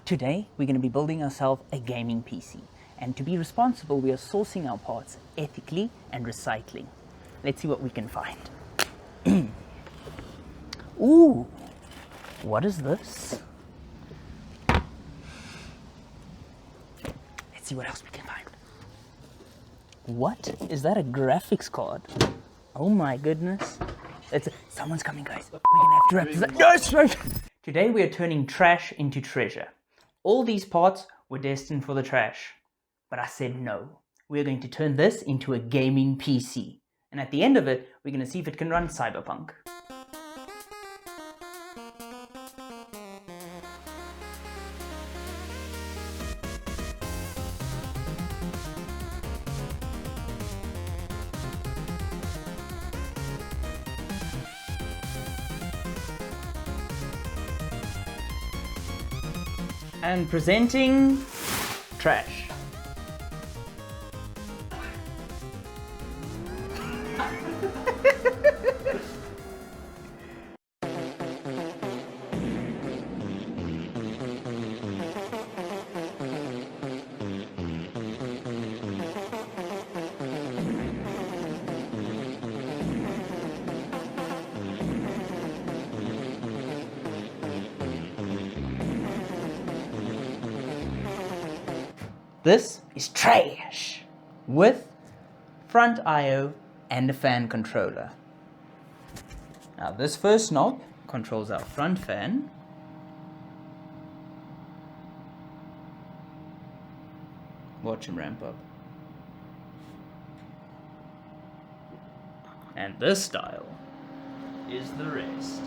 Today, we're going to be building ourselves a gaming PC. And to be responsible, we are sourcing our parts ethically and recycling. Let's see what we can find. Ooh, what is this? Let's see what else we can find. What? Is that a graphics card? Oh my goodness. Someone's coming, guys. We're gonna have to wrap this up. Yes, right. Today we are turning trash into treasure. All these parts were destined for the trash. But I said no. We're going to turn this into a gaming PC. And at the end of it, we're going to see if it can run Cyberpunk. And presenting trash. This is trash with front I/O and a fan controller. Now this first knob controls our front fan. Watch him ramp up. And this dial is the rest.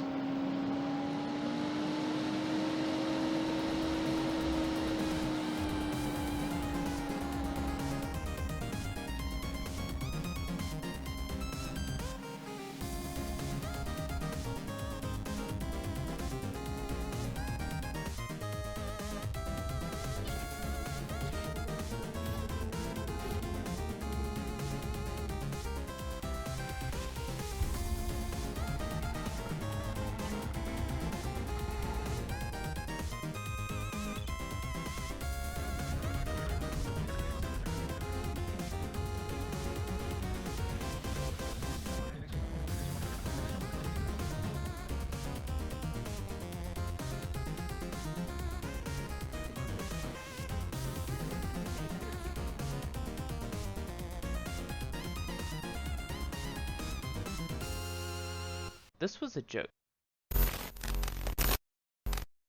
This was a joke.